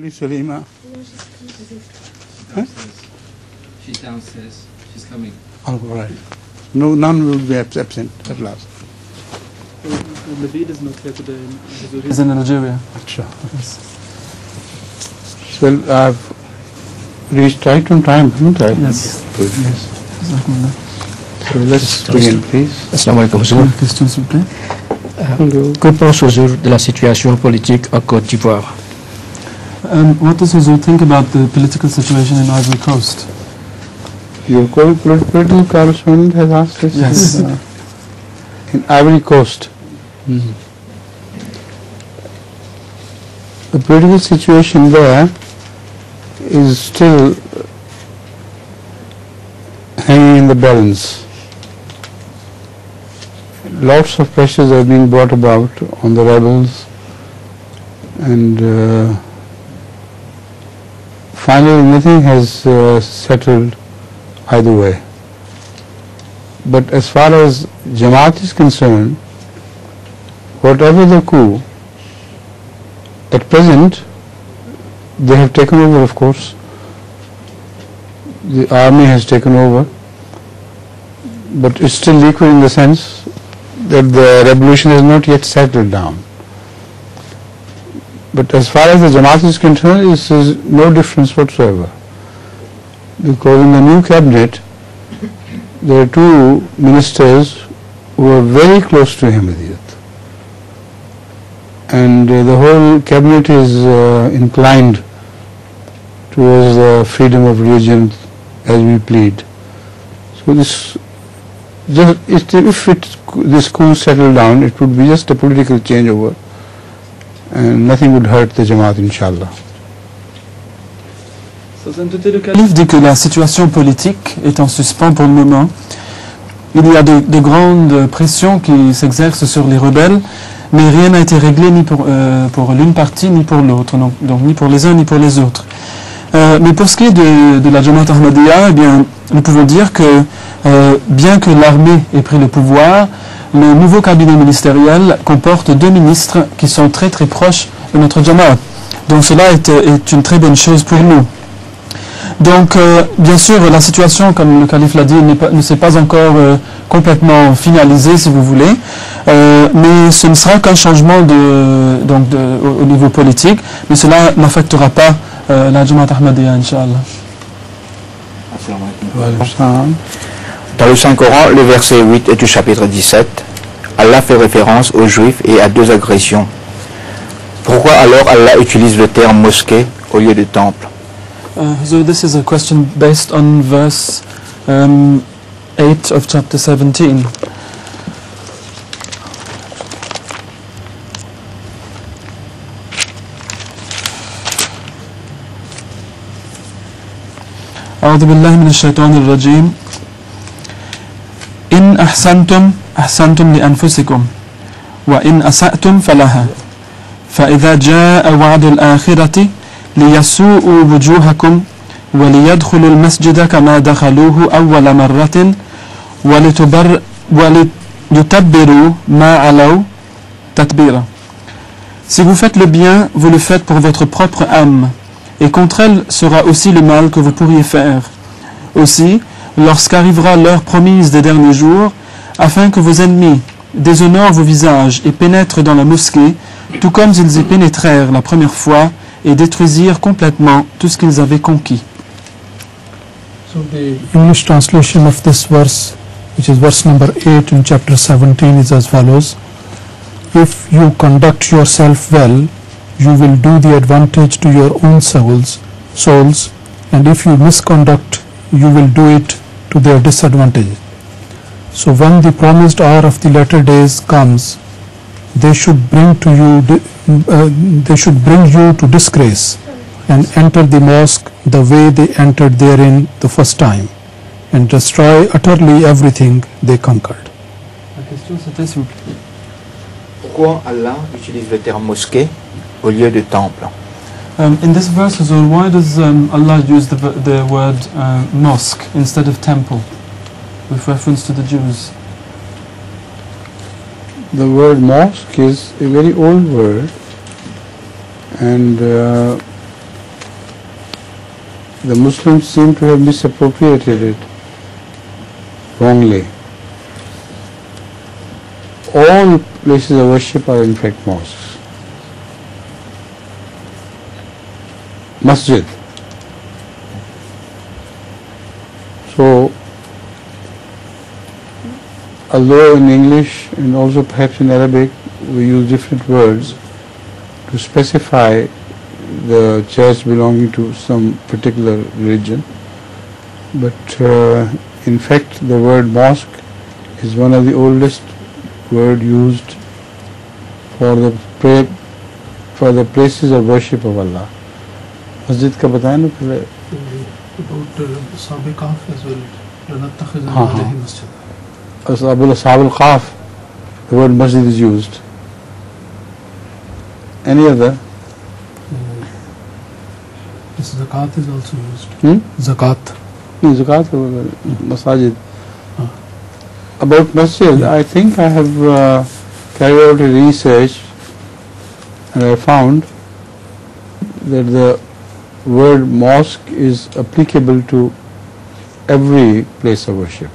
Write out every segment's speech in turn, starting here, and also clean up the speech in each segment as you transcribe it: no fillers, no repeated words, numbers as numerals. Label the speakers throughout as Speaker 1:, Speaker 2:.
Speaker 1: Please, Salima.
Speaker 2: Huh? She's downstairs. She's coming.
Speaker 1: All right. No, none will be absent at last.
Speaker 3: Naveed is not here today. He's in Algeria.
Speaker 1: Achha. Yes. Well, I've reached right on time, haven't I?
Speaker 3: Yes.
Speaker 1: Good. Yes. So let's begin, please.
Speaker 4: Assalamu alaikum.
Speaker 3: Une question, s'il vous plaît.
Speaker 4: Que pense Huzur de la situation politique en Côte d'Ivoire?
Speaker 3: What does Huzur think about the political situation in Ivory Coast?
Speaker 1: Your political correspondent has asked us.
Speaker 3: Yes.
Speaker 1: In Ivory Coast. The political situation there is still hanging in the balance. Lots of pressures are being brought about on the rebels, and finally nothing has settled either way. But as far as Jamaat is concerned, whatever the coup, at present they have taken over, of course. The army has taken over, but it's still liquid in the sense that the revolution has not yet settled down. But as far as the Jamaat is concerned, this is no difference whatsoever, because in the new cabinet there are two ministers who are very close to Ahmadiyyat, and the whole cabinet is inclined towards the freedom of religion as we plead. So this coup settled down, it would be just a political changeover, and nothing would hurt the Jamaat, inshallah.
Speaker 3: Le calife dit que la situation politique est en suspens pour le moment. Il y a de grandes pressions qui s'exercent sur les rebelles, mais rien n'a été réglé ni pour l'une partie ni pour l'autre, donc ni pour les uns ni pour les autres. Mais pour ce qui est de la Jamaat Ahmadiyya, eh bien, nous pouvons dire que bien que l'armée ait pris le pouvoir, le nouveau cabinet ministériel comporte 2 ministres qui sont très très proches de notre Jamaat. Donc cela est une très bonne chose pour nous. Donc bien sûr la situation, comme le calife l'a dit, ne s'est pas encore complètement finalisée, si vous voulez, mais ce ne sera qu'un changement au niveau politique, mais cela n'affectera pas la Jamaat Ahmadiyya, Inch'Allah.
Speaker 4: Dans le Saint-Coran, le verset 8 et du chapitre 17, Allah fait référence aux Juifs et à 2 agressions. Pourquoi alors Allah utilise le terme mosquée au lieu de temple?
Speaker 3: So this is a question based on verse 8 of chapter 17. أعوذ بالله من الشيطان الرجيم إن أحسنتم أحسنتم لأنفسكم وإن أسأتم فلها فإذا جاء وعد الآخرة ليسوءوا وجوهكم وليدخلوا المسجد كما دخلوه أول مرة وليتبروا ما علوا تتبيرا. Si vous faites le bien, vous le faites pour votre propre âme, et contre elle sera aussi le mal que vous pourriez faire. Aussi, lorsqu'arrivera l'heure promise des derniers jours, afin que vos ennemis déshonorent vos visages et pénètrent dans la mosquée, tout comme ils y pénétrèrent la première fois, et détruisirent complètement tout ce qu'ils avaient conquis.
Speaker 5: So the English translation of this verse, which is verse number 8 in chapter 17, is as follows: if you conduct yourself well, you will do the advantage to your own souls, and if you misconduct, you will do it to their disadvantage. So when the promised hour of the latter days comes, they should bring you to disgrace and enter the mosque the way they entered therein the first time, and destroy utterly everything they conquered.
Speaker 3: La question c'était, s'il vous plaît,
Speaker 4: Pourquoi Allah utilise le terme mosquée au lieu de temple?
Speaker 3: in this verse as well, why does Allah use the word mosque instead of temple, with reference to the Jews?
Speaker 1: The word mosque is a very old word, and the Muslims seem to have misappropriated it wrongly. All places of worship are in fact mosques. Masjid. So, although in English and also perhaps in Arabic we use different words to specify the church belonging to some particular religion, but in fact the word mosque is one of the oldest word used for the places of worship of Allah. Masjid ka bataye na pehle.
Speaker 5: About Ashab al-Kahf as well. لَنَتَّخِذَنَّ
Speaker 1: हाँ,
Speaker 5: عَلَيْهِ
Speaker 1: हाँ.
Speaker 5: مَسْجِدًا.
Speaker 1: Ashab al-Kahf, the word masjid is used. Any other?
Speaker 5: This zakat is also used. Zakat.
Speaker 1: Zakat, masajid. About masjid, I think I have carried out a research and I found that the word mosque is applicable to every place of worship.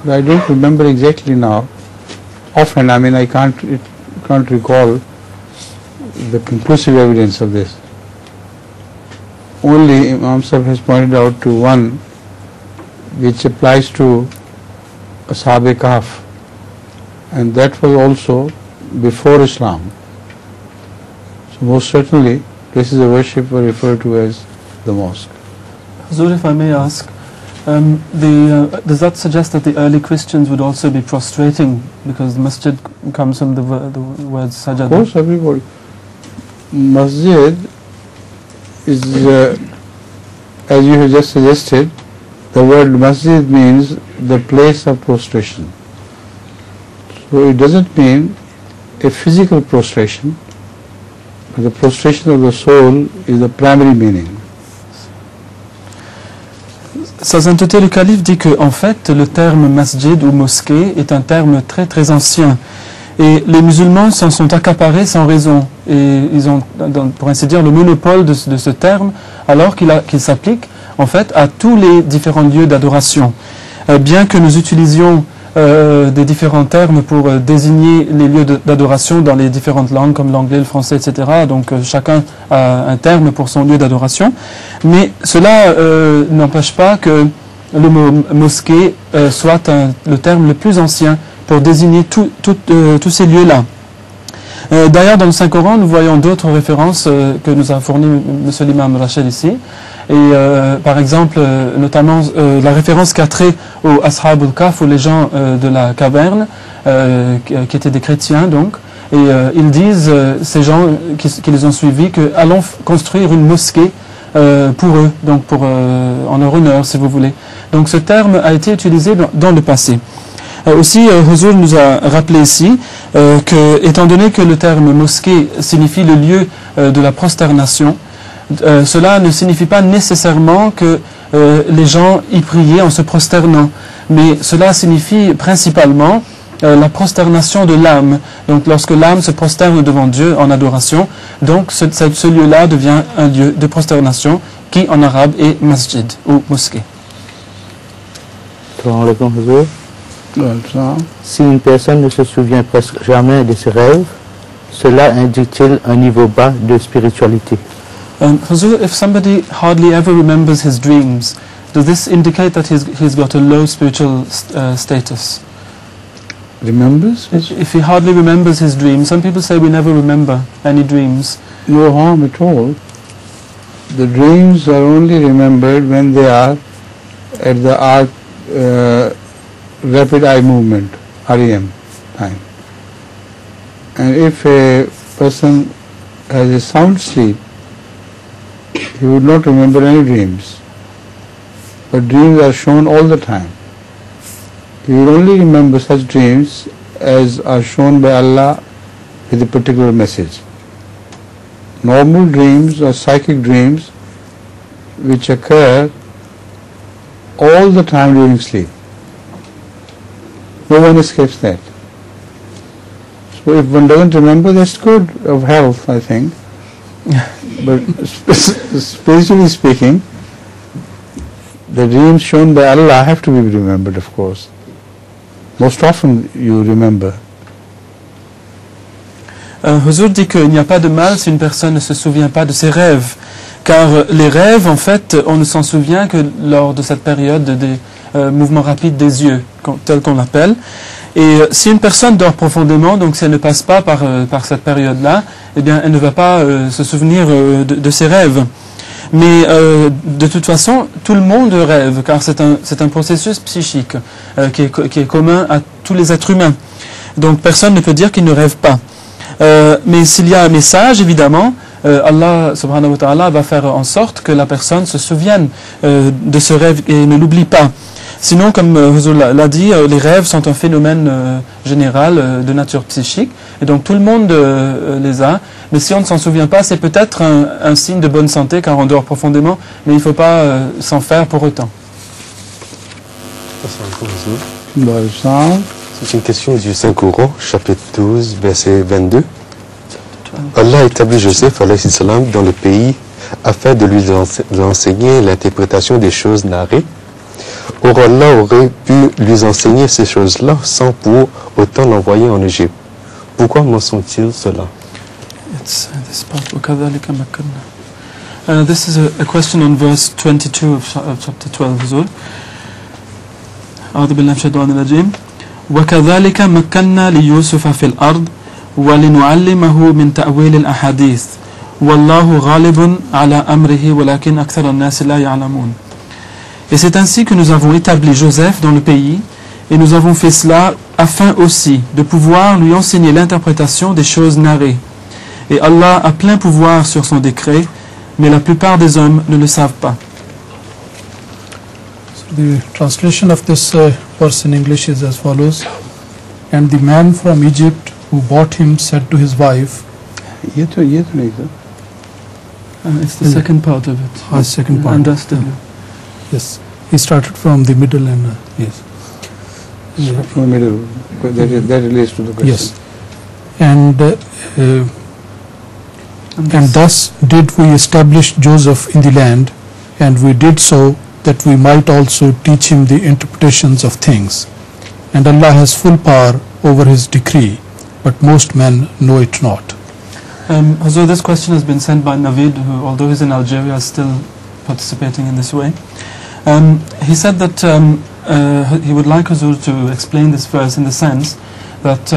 Speaker 1: But I don't remember exactly now. Often, I can't recall the conclusive evidence of this. Only Imam Sahib has pointed out to one which applies to Ashab al-Kahf, and that was also before Islam. So most certainly places of worship were referred to as the mosque.
Speaker 3: Hazur, if I may ask, does that suggest that the early Christians would also be prostrating, because the masjid comes from the word sajada?
Speaker 1: Of course, everybody. Masjid is, as you have just suggested, the word masjid means the place of prostration. So it doesn't mean a physical prostration, but the prostration of the soul is the primary meaning.
Speaker 3: Sa Sainteté le Calife dit que en fait le terme masjid ou mosquée est un terme très très ancien, et les musulmans s'en sont accaparés sans raison, et ils ont, pour ainsi dire, le monopole de ce terme, alors qu'il s'applique en fait à tous les différents lieux d'adoration. Bien que nous utilisions des différents termes pour désigner les lieux d'adoration dans les différentes langues comme l'anglais, le français, etc. Donc chacun a un terme pour son lieu d'adoration. Mais cela n'empêche pas que le mot mosquée soit le terme le plus ancien pour désigner tous ces lieux-là. D'ailleurs, dans le Saint-Coran, nous voyons d'autres références que nous a fournies M. l'imam Rachel ici. Et par exemple, notamment la référence qu'a trait aux Ashab al-Kahf, ou les gens de la caverne, qui étaient des chrétiens donc, et ils disent, ces gens qui les ont suivis, que allons construire une mosquée pour eux, donc en leur honneur si vous voulez. Donc ce terme a été utilisé dans le passé. Aussi, Huzur nous a rappelé ici que, étant donné que le terme mosquée signifie le lieu de la prosternation, cela ne signifie pas nécessairement que les gens y priaient en se prosternant, mais cela signifie principalement la prosternation de l'âme. Donc lorsque l'âme se prosterne devant Dieu en adoration, donc ce lieu-là devient un lieu de prosternation qui en arabe est masjid ou mosquée.
Speaker 4: Si une personne ne se souvient presque jamais de ses rêves, cela indique-t-il un niveau bas de spiritualité?
Speaker 3: Huzur, if somebody hardly ever remembers his dreams, does this indicate that he's got a low spiritual status?
Speaker 1: Remembers?
Speaker 3: If he hardly remembers his dreams, some people say we never remember any dreams.
Speaker 1: No harm at all. The dreams are only remembered when they are at the rapid eye movement, REM time. And if a person has a sound sleep, he would not remember any dreams. But dreams are shown all the time. He will only remember such dreams as are shown by Allah with a particular message. Normal dreams or psychic dreams which occur all the time during sleep. No one escapes that. So if one doesn't remember, that's good of health, I think. But spiritually speaking, the dreams shown by Allah have to be remembered, of course. Most often you remember.
Speaker 3: Huzur dit qu'il n'y a pas de mal si une personne ne se souvient pas de ses rêves, car les rêves, en fait, on ne s'en souvient que lors de cette période des mouvements rapides des yeux, tel qu'on l'appelle. Et si une personne dort profondément, donc si elle ne passe pas par cette période-là, eh bien, elle ne va pas se souvenir de ses rêves. Mais de toute façon, tout le monde rêve, car c'est un processus psychique qui est commun à tous les êtres humains. Donc personne ne peut dire qu'il ne rêve pas. Mais s'il y a un message, évidemment, Allah subhanahu wa ta'ala va faire en sorte que la personne se souvienne de ce rêve et ne l'oublie pas. Sinon, comme Huzur l'a dit, les rêves sont un phénomène général de nature psychique, et donc tout le monde les a. Mais si on ne s'en souvient pas, c'est peut-être un signe de bonne santé, car on dort profondément, mais il ne faut pas s'en faire pour autant.
Speaker 6: C'est une question du Saint-Coran, chapitre 12, verset 22. Allah a établi Joseph alayhi salam dans le pays afin de lui enseigner l'interprétation des choses narrées. Or Allah aurait pu lui enseigner ces choses-là sans pour autant l'envoyer en Égypte. Pourquoi mentionne-t-il cela?
Speaker 3: This is a question on verse 22 of chapter 12, Huzur. أعوذ بالله من الشيطان الرجيم وكذلك مكنا ليوسف في الأرض ولنعلمه من تأويل الأحاديث والله غالب على أمره ولكن أكثر الناس لا يعلمون. Et c'est ainsi que nous avons établi Joseph dans le pays, et nous avons fait cela afin aussi de pouvoir lui enseigner l'interprétation des choses narrées. Et Allah a plein pouvoir sur son décret, mais la plupart des hommes ne le savent pas.
Speaker 5: So the translation of this verse in English is as follows. And the man from Egypt who bought him said to his wife.
Speaker 3: It's the second part of it.
Speaker 5: Second part.
Speaker 3: Understood.
Speaker 5: Yes, he started from the middle and yes.
Speaker 1: From the middle, that relates to the question.
Speaker 5: Yes, and thus did we establish Joseph in the land, and we did so that we might also teach him the interpretations of things. And Allah has full power over his decree, but most men know it not.
Speaker 3: So this question has been sent by Navid, who, although he's in Algeria, is still participating in this way. He said that he would like Huzur to explain this verse in the sense that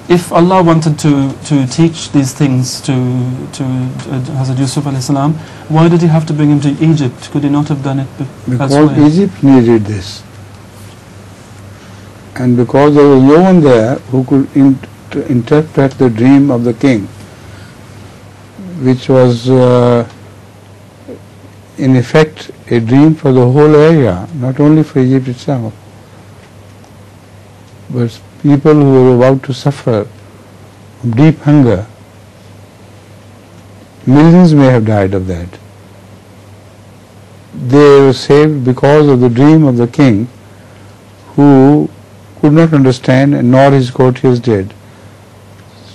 Speaker 3: if Allah wanted to teach these things to Hazrat Yusuf alayhi salam, why did he have to bring him to Egypt? Could he not have done it
Speaker 1: because
Speaker 3: elsewhere?
Speaker 1: Egypt needed this, and because there was no one there who could interpret the dream of the king, which was in effect a dream for the whole area, not only for Egypt itself, but people who were about to suffer from deep hunger. Millions may have died of that. They were saved because of the dream of the king, who could not understand, and nor his courtiers did.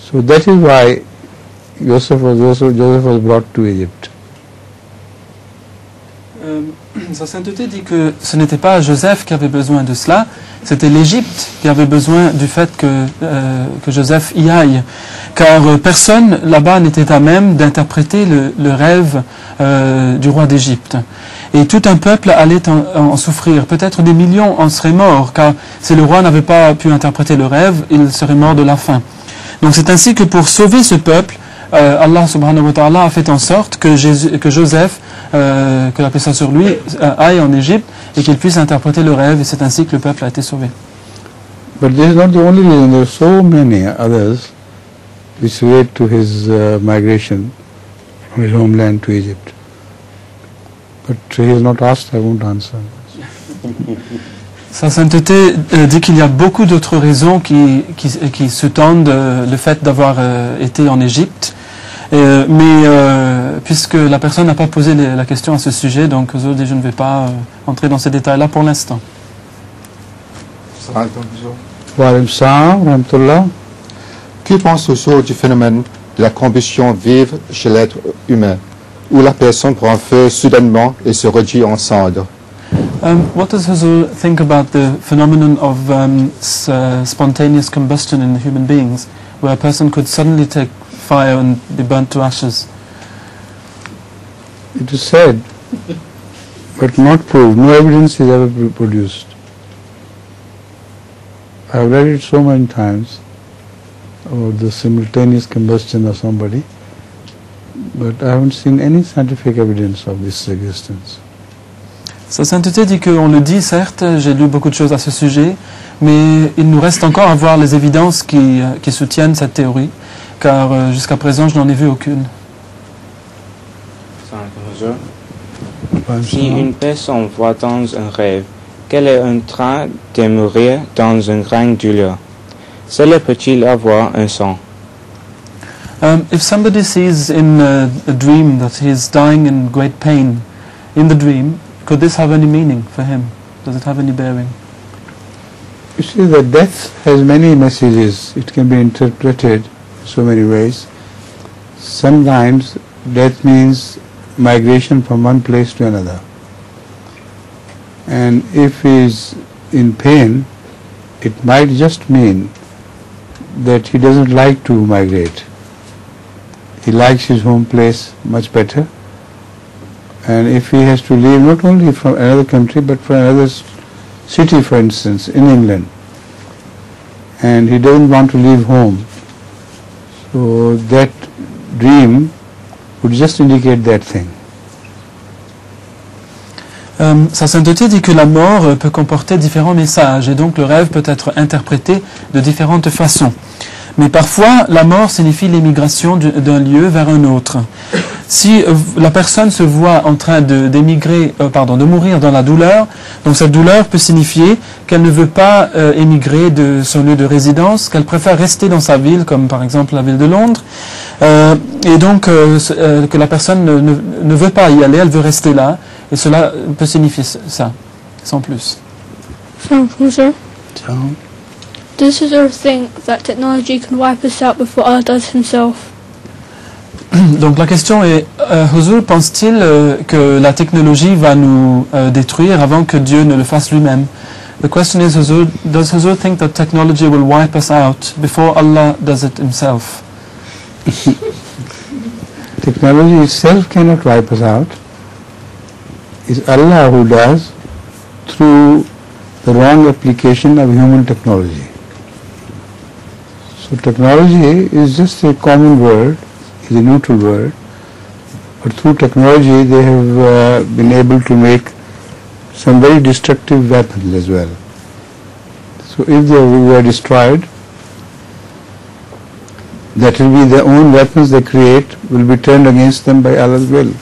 Speaker 1: So that is why Joseph was brought to Egypt.
Speaker 3: Sa sainteté dit que ce n'était pas Joseph qui avait besoin de cela, c'était l'Égypte qui avait besoin du fait que Joseph y aille, car personne là-bas n'était à même d'interpréter le rêve du roi d'Égypte. Et tout un peuple allait en souffrir, peut-être des millions en seraient morts, car si le roi n'avait pas pu interpréter le rêve, il serait mort de la faim. Donc c'est ainsi que pour sauver ce peuple, Allah subhanahu wa ta'ala a fait en sorte que Joseph, que la paix soit sur lui, aille en Égypte et qu'il puisse interpréter le rêve, et c'est ainsi que le peuple a été sauvé.
Speaker 1: But this is not the only reason. There are so many others which relate to his migration from his homeland to Egypt. But he has not asked, I won't answer.
Speaker 3: Sa sainteté dit qu'il y a beaucoup d'autres raisons qui sous-tendent le fait d'avoir été en Égypte, mais puisque la personne n'a pas posé la question à ce sujet, donc je ne vais pas entrer dans ces détails-là pour l'instant.
Speaker 1: Que pense
Speaker 7: Au-dessus du phénomène la combustion vive chez l'être humain, où la personne prend feu soudainement et se réduit en cendres.
Speaker 3: What does Huzur think about the phenomenon of spontaneous combustion in human beings, where a person could suddenly take fire and be burnt to ashes?
Speaker 1: It is said, but not proved. No evidence is ever produced. I have read it so many times about the simultaneous combustion of somebody, but I haven't seen any scientific evidence of this existence.
Speaker 3: Sa sainteté dit qu'on le dit, certes, j'ai lu beaucoup de choses à ce sujet, mais il nous reste encore à voir les évidences qui soutiennent cette théorie, car jusqu'à présent je n'en ai vu aucune.
Speaker 8: Si une personne voit dans un rêve qu'elle est en train de mourir dans une grande douleur, cela peut-il avoir un sens?
Speaker 3: If somebody sees in a dream that he is dying in great pain in the dream, could this have any meaning for him? Does it have any bearing?
Speaker 1: You see, the death has many messages. It can be interpreted so many ways. Sometimes death means migration from one place to another. And if he is in pain, it might just mean that he doesn't like to migrate. He likes his home place much better. And if he has to leave not only from another country but from another city, for instance, in England, and he doesn't want to leave home, so that dream would just indicate that thing.
Speaker 3: Sa sainteté dit que la mort peut comporter différents messages et donc le rêve peut être interprété de différentes façons. Mais parfois, la mort signifie l'émigration d'un lieu vers un autre. Si la personne se voit en train de mourir dans la douleur, donc cette douleur peut signifier qu'elle ne veut pas émigrer de son lieu de résidence, qu'elle préfère rester dans sa ville, comme par exemple la ville de Londres, et donc que la personne ne veut pas y aller, elle veut rester là, et cela peut signifier ça, sans plus.
Speaker 9: Does Huzur think that technology can wipe us out before Allah does himself?
Speaker 3: Donc la question est, Huzur pense-t-il que la technologie va nous détruire avant que Dieu ne le fasse lui-même? The question is, does Huzur think that technology will wipe us out before Allah does it himself?
Speaker 1: Technology itself cannot wipe us out. It's Allah who does through the wrong application of human technology. So technology is just a common word, is a neutral word, but through technology they have been able to make some very destructive weapons as well. So if they were destroyed, that will be their own weapons they create will be turned against them by Allah's will.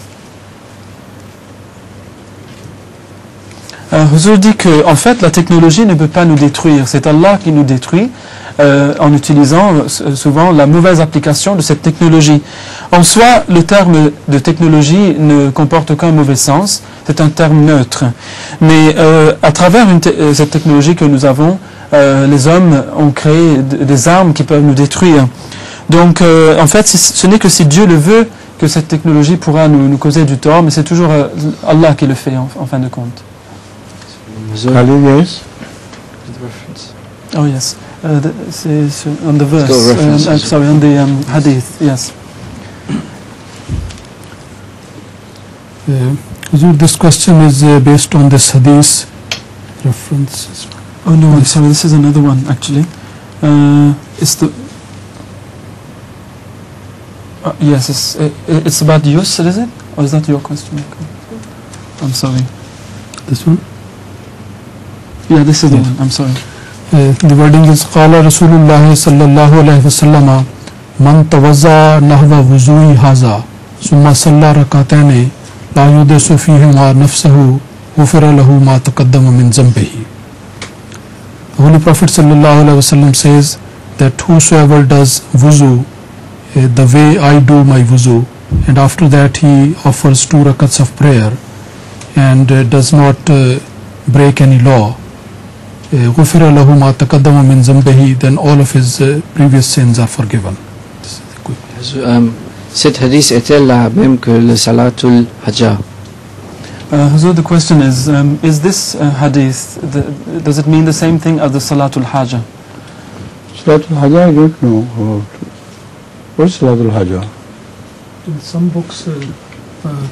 Speaker 3: Huzur dit que, en fait, la technologie ne peut pas nous détruire. C'est Allah qui nous détruit en utilisant souvent la mauvaise application de cette technologie. En soi, le terme de technologie ne comporte aucun mauvais sens. C'est un terme neutre. Mais à travers cette technologie que nous avons, les hommes ont créé des armes qui peuvent nous détruire. Donc, en fait, ce n'est que si Dieu le veut que cette technologie pourra nous causer du tort, mais c'est toujours Allah qui le fait en fin de compte.
Speaker 1: Khalid, yes?
Speaker 3: Oh yes, c'est on the verse, sorry, on the hadith, yes.
Speaker 5: Huzur, this question is based on this hadith reference.
Speaker 3: Oh no, I'm sorry, this is another one actually. It's the yes, it's about Yusr, is it? Or is that your question? I'm sorry.
Speaker 5: This one?
Speaker 3: Yeah, this is the one. I'm sorry.
Speaker 5: The wording is قال رسول الله صلى الله عليه وسلم من توضأ نحو وضوء هذا ثم صلى ركعتين لا يحدث فيهما نفسه غفر له ما تقدم من ذنبه. The Holy Prophet صلى الله عليه وسلم says that whosoever does wuzu the way I do my wuzu, and after that he offers 2 rakats of prayer and does not break any law, غفر له ما تقدم من ذنبه, then all of his previous sins are forgiven. This is the quick.
Speaker 2: Cette hadith est-elle la même que le Salatul Hajjah?
Speaker 3: Huzur, the question is this hadith, does it mean the same thing as the Salatul Hajjah?
Speaker 1: Salatul Hajjah, I don't know about. What's Salatul Hajjah?
Speaker 5: In some books,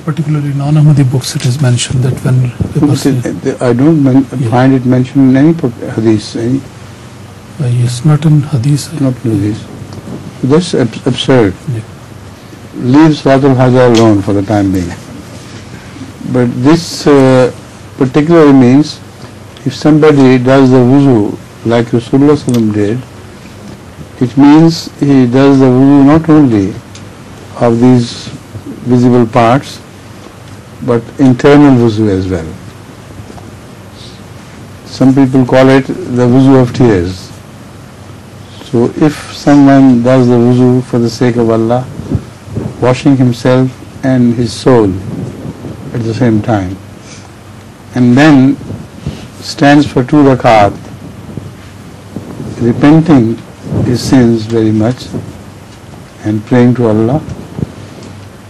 Speaker 5: particularly non-Ahmadi books, it is mentioned that when a person...
Speaker 1: I don't find it mentioned in any hadith.
Speaker 5: Yes, not in hadith.
Speaker 1: Not in hadith. That's absurd.
Speaker 5: Yeah.
Speaker 1: Leave Salatul Hajjah alone for the time being. But this particularly means if somebody does the wuzu like Rasulullah ﷺ did, it means he does the wuzu not only of these visible parts but internal wuzu as well. Some people call it the wuzu of tears. So if someone does the wuzu for the sake of Allah, washing himself and his soul at the same time, and then stands for 2 rakat, repenting his sins very much and praying to Allah,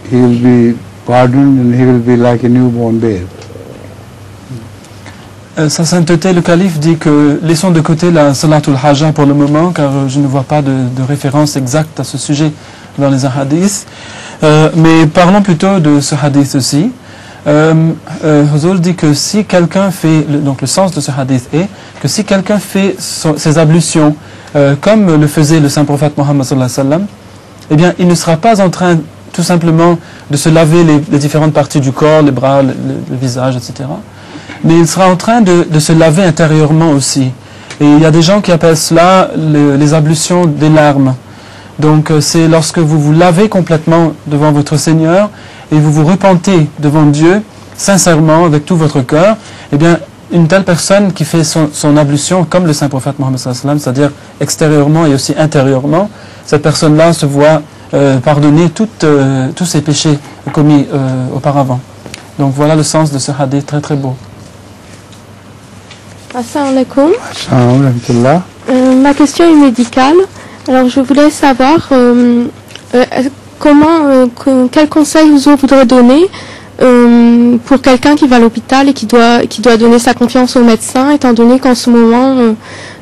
Speaker 1: he will be pardoned and he will be like a newborn babe.
Speaker 3: Sa sainteté, le calife dit que laissons de côté la Salatul Hajjah pour le moment, car je ne vois pas de référence exacte à ce sujet dans les hadiths. Mais parlons plutôt de ce hadith aussi. Huzur dit que si quelqu'un fait, donc le sens de ce hadith est que si quelqu'un fait ses ablutions comme le faisait le saint prophète Mohammed sallallahu alayhi wa sallam, eh bien il ne sera pas en train tout simplement de se laver les différentes parties du corps, les bras, le visage, etc. Mais il sera en train de se laver intérieurement aussi. Et il y a des gens qui appellent cela les ablutions des larmes. Donc c'est lorsque vous vous lavez complètement devant votre Seigneur et vous vous repentez devant Dieu sincèrement avec tout votre cœur, eh bien une telle personne qui fait son ablution comme le saint prophète Mohammed sallallahu alayhi wa sallam, c'est-à-dire extérieurement et aussi intérieurement, cette personne-là se voit pardonner tous ses péchés commis auparavant. Donc voilà le sens de ce hadith très très beau.
Speaker 10: Assalamu alaikum.
Speaker 1: Assalamu alaikum.
Speaker 10: Ma question est médicale. Alors je voulais savoir quel conseil vous voudrez donner pour quelqu'un qui va à l'hôpital et qui doit donner sa confiance au médecin, étant donné qu'en ce moment,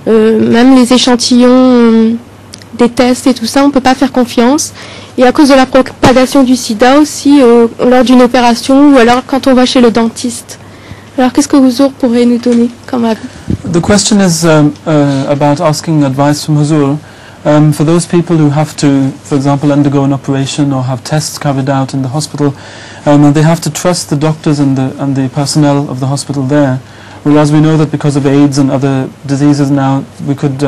Speaker 10: même les échantillons des tests et tout ça, on ne peut pas faire confiance. Et à cause de la propagation du sida aussi, lors d'une opération ou alors quand on va chez le dentiste. Alors qu'est-ce que Huzur pourrait nous donner comme avis?
Speaker 3: The question is about asking advice from Huzur. For those people who have to, for example, undergo an operation or have tests carried out in the hospital, and they have to trust the doctors and the personnel of the hospital there. Whereas we know that because of AIDS and other diseases now, we could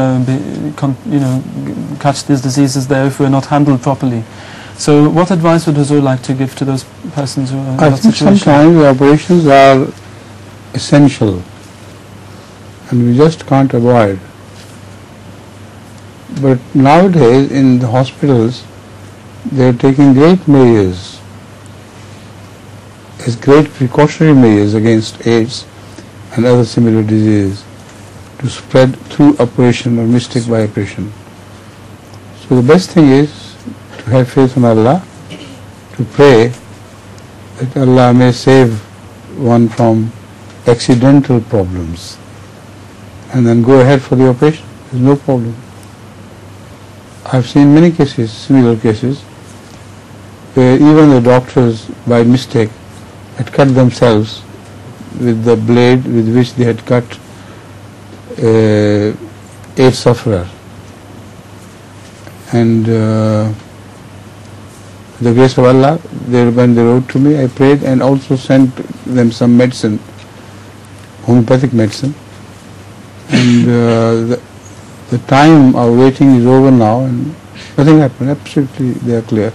Speaker 3: catch these diseases there if we're not handled properly. So what advice would Huzur like to give to those persons who are in that situation?
Speaker 1: Sometimes the operations are essential and we just can't avoid. But nowadays in the hospitals they are taking great measures as great precautionary measures against AIDS and other similar diseases to spread through operation or mistake by operation. So the best thing is to have faith in Allah, to pray that Allah may save one from accidental problems and then go ahead for the operation. There's no problem. I've seen many cases, similar cases, where even the doctors by mistake had cut themselves with the blade with which they had cut a sufferer. And the grace of Allah, when they wrote to me, I prayed and also sent them some medicine, homeopathic medicine. And the time of waiting is over now and nothing happened. Absolutely, they are clear.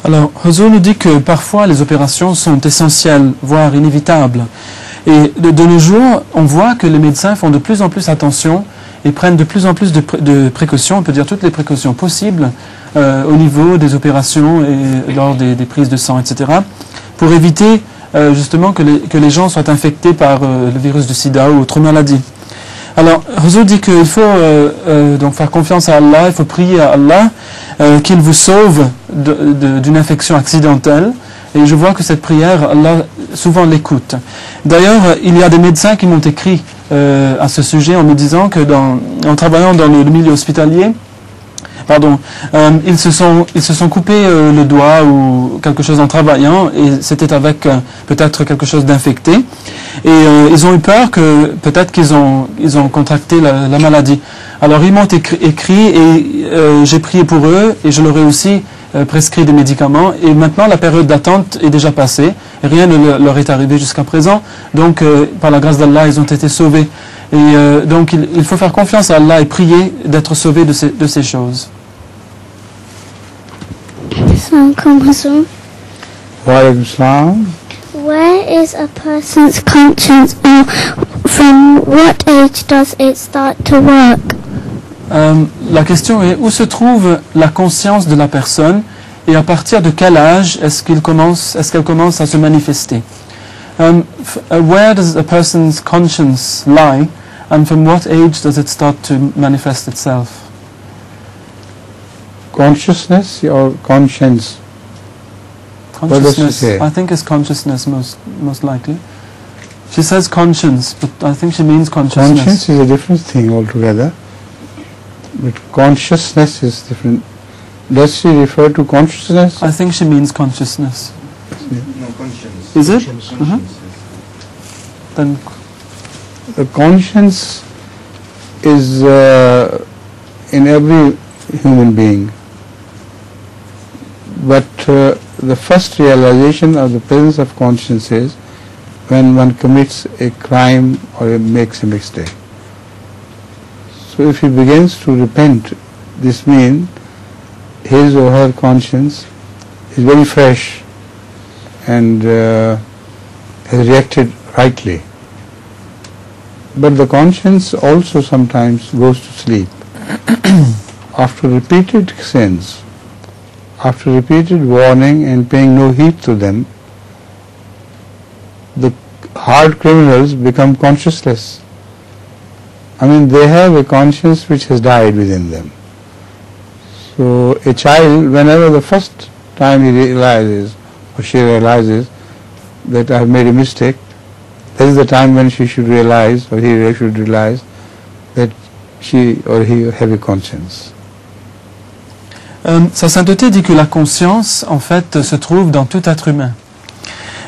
Speaker 3: Alors, Huzur nous dit que parfois les opérations sont essentielles, voire inévitables. Et de nos jours, on voit que les médecins font de plus en plus attention et prennent de plus en plus de précautions, on peut dire toutes les précautions possibles au niveau des opérations et lors des prises de sang, etc., pour éviter justement que les gens soient infectés par le virus du sida ou autre maladie. Alors, Huzur dit qu'il faut donc faire confiance à Allah, il faut prier à Allah qu'il vous sauve d'une infection accidentelle. Et je vois que cette prière, Allah souvent l'écoute. D'ailleurs, il y a des médecins qui m'ont écrit à ce sujet en me disant que en travaillant dans le milieu hospitalier, ils se sont coupés le doigt ou quelque chose en travaillant, et c'était avec peut-être quelque chose d'infecté. Et ils ont eu peur que peut-être qu'ils ont contracté la maladie. Alors ils m'ont écrit et j'ai prié pour eux, et je leur ai aussi prescrit des médicaments, et maintenant la période d'attente est déjà passée, et rien ne leur est arrivé jusqu'à présent, donc par la grâce d'Allah ils ont été sauvés, et donc il faut faire confiance à Allah et prier d'être sauvés de ces choses.
Speaker 1: Wa alaikum salam.
Speaker 11: Where is a person's conscience, or from what age does it start to work?
Speaker 3: La question est où se trouve la conscience de la personne et à partir de quel âge est-ce qu'elle commence à se manifester. Where does a person's conscience lie and from what age does it start to manifest itself?
Speaker 1: Consciousness or conscience? What does she say?
Speaker 3: I think it's consciousness most likely. She says conscience, but I think she means consciousness.
Speaker 1: Conscience is a different thing altogether. But consciousness is different. Does she refer to consciousness?
Speaker 3: I think she means consciousness.
Speaker 12: No, conscience.
Speaker 3: Is it?
Speaker 12: Conscience.
Speaker 3: Then
Speaker 1: The conscience is in every human being. But the first realization of the presence of conscience is when one commits a crime or makes a mistake. So if he begins to repent, this means his or her conscience is very fresh and has reacted rightly. But the conscience also sometimes goes to sleep. After repeated sins, after repeated warning and paying no heed to them, the hard criminals become conscienceless. I mean, they have a conscience which has died within them. So a child, whenever the first time he realizes or she realizes that I have made a mistake, that is the time when she should realize or he should realize that she or he have a conscience.
Speaker 3: Sa sainteté dit que la conscience, en fait, se trouve dans tout être humain.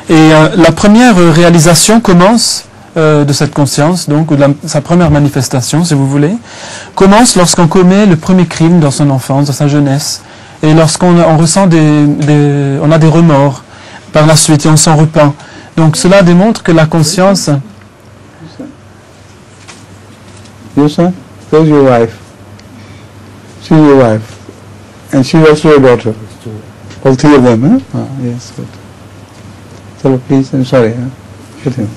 Speaker 3: Et la première réalisation commence de cette conscience, donc, ou de sa première manifestation, si vous voulez, commence lorsqu'on commet le premier crime dans son enfance, dans sa jeunesse, et lorsqu'on ressent on a des remords par la suite et on s'en repent. Donc cela démontre que la conscience...
Speaker 1: Yes, sir? Where's your wife? She's your wife. And she's also your daughter. All three of them, huh? Ah, yes, good. So please, I'm sorry, huh? Shoot him.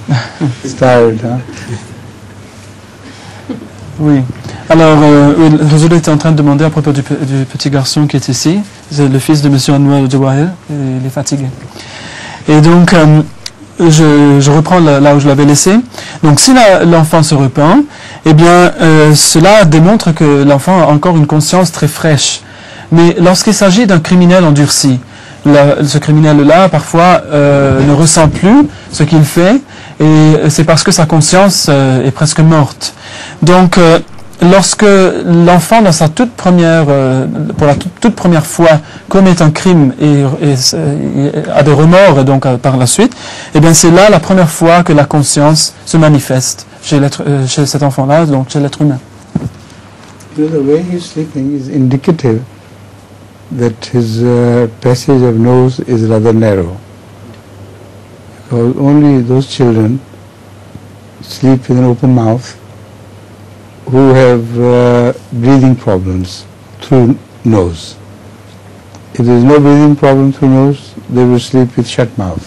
Speaker 1: He's tired, huh?
Speaker 3: Oui. Alors, Rasoul était en train de demander à propos du petit garçon qui est ici. C'est le fils de M. Anwar Jawahir. Il est fatigué. Et donc, je reprends là où je l'avais laissé. Donc, si l'enfant se repent, eh bien, cela démontre que l'enfant a encore une conscience très fraîche. Mais lorsqu'il s'agit d'un criminel endurci, ce criminel-là, parfois, ne ressent plus ce qu'il fait, et c'est parce que sa conscience est presque morte. Donc, lorsque l'enfant, dans sa pour la toute première fois, commet un crime et a des remords, et donc par la suite, eh bien, c'est là la première fois que la conscience se manifeste chez cet enfant-là, donc chez l'être humain.
Speaker 1: The way he's sleeping is indicative that his passage of nose is rather narrow. Because only those children sleep with an open mouth who have breathing problems through nose. If there is no breathing problem through nose, they will sleep with shut mouth.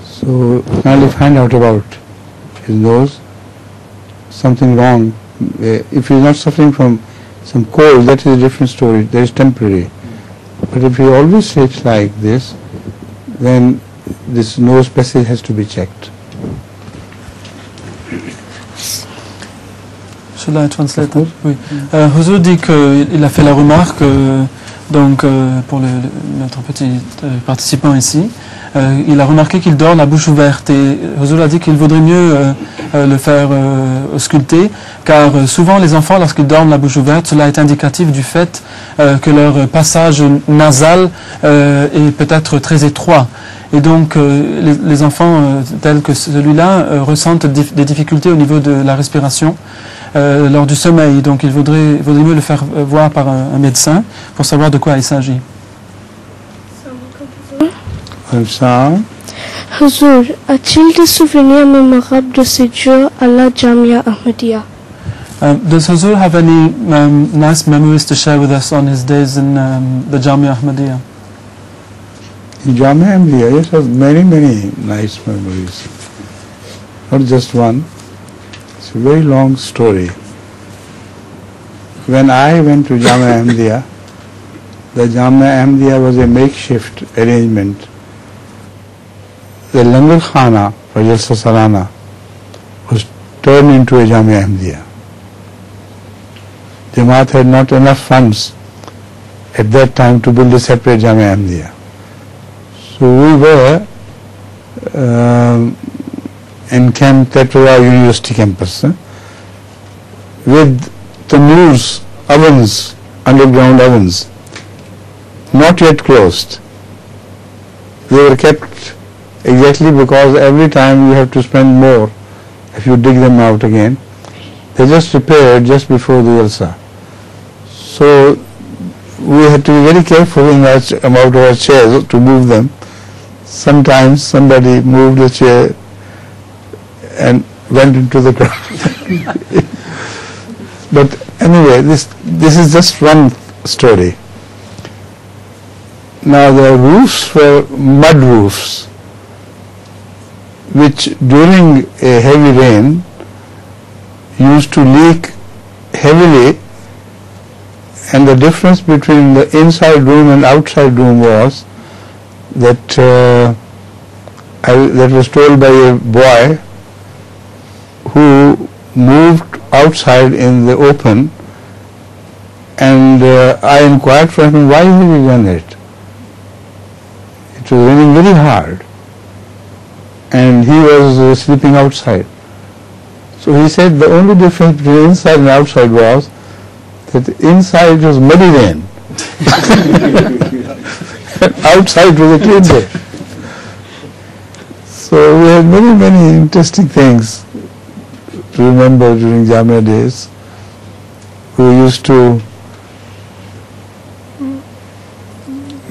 Speaker 1: So finally find out about his nose, something wrong. If he is not suffering from some cold, that is a different story, that is temporary. But if he always sleeps like this, then this nose passage has to be checked.
Speaker 3: Should I translate? Oui. Huzur dit qu'il a fait la remarque, pour notre petit participant ici, il a remarqué qu'il dort la bouche ouverte et Huzur a dit qu'il vaudrait mieux le faire ausculter, car souvent les enfants, lorsqu'ils dorment la bouche ouverte, cela est indicatif du fait que leur passage nasal est peut-être très étroit. Et donc, les enfants tels que celui-là ressentent des difficultés au niveau de la respiration lors du sommeil. Donc, il vaudrait mieux le faire voir par un médecin pour savoir de quoi il s'agit.
Speaker 9: Huzur, a-t-il des souvenirs mémorables de ces jours à la Jamia Ahmadiyya?
Speaker 3: Does Huzur have any nice memories to share with us on his days in the Jamia Ahmadiyya?
Speaker 1: In Jamia Ahmadiyya, yes, I have many nice memories. Not just one. It's a very long story. When I went to Jamia Ahmadiyya, the Jamia Ahmadiyya was a makeshift arrangement. The Langar Khana for Jalsa Salana was turned into a Jamia Ahmadiyya. Jamaat had not enough funds at that time to build a separate Jamia Ahmadiyya. So we were in Camp Tetra University campus with tandoors, ovens, underground ovens, not yet closed. They were kept exactly because every time you have to spend more if you dig them out again. They just repaired just before the Jalsa. So we had to be very careful in about our chairs to move them. Sometimes somebody moved a chair and went into the crowd. But anyway, this is just one story. Now the roofs were mud roofs, which during a heavy rain used to leak heavily, and the difference between the inside room and outside room was that that was told by a boy who moved outside in the open, and I inquired from him, why have you done it? It was raining very hard and he was sleeping outside. So he said the only difference between inside and outside was that inside was muddy rain outside was a clean day. So we had many interesting things to remember during Jamia days. We used to